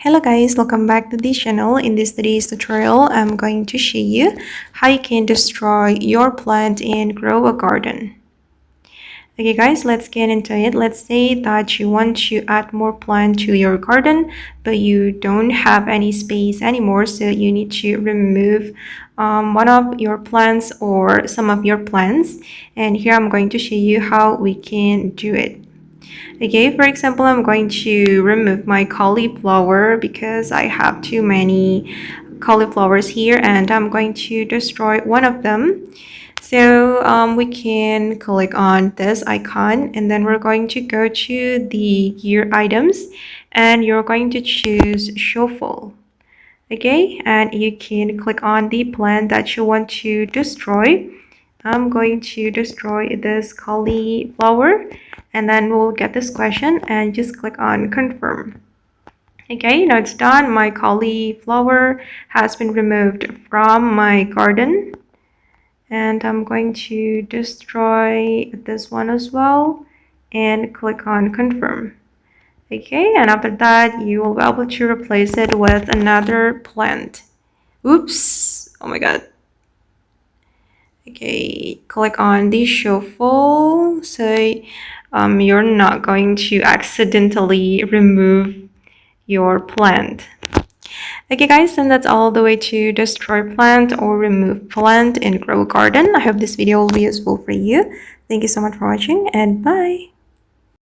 Hello guys, welcome back to this channel. In this today's tutorial, I'm going to show you how you can destroy your plant and grow a garden. Okay guys, let's get into it. Let's say that you want to add more plant to your garden, but you don't have any space anymore, so you need to remove one of your plants or some of your plants. And here I'm going to show you how we can do it. Okay, for example, I'm going to remove my cauliflower because I have too many cauliflowers here, and I'm going to destroy one of them. So we can click on this icon, and then we're going to go to the gear items, and you're going to choose shuffle. Okay, and you can click on the plant that you want to destroy. I'm going to destroy this cauliflower, and then we'll get this question and just click on confirm. Okay, now it's done. My cauliflower has been removed from my garden, and I'm going to destroy this one as well and click on confirm. Okay, and after that you will be able to replace it with another plant. Oops, oh my god. Okay, click on the shuffle so you're not going to accidentally remove your plant. Okay guys, and that's all the way to destroy plant or remove plant and grow a garden. I hope this video will be useful for you. Thank you so much for watching, and bye.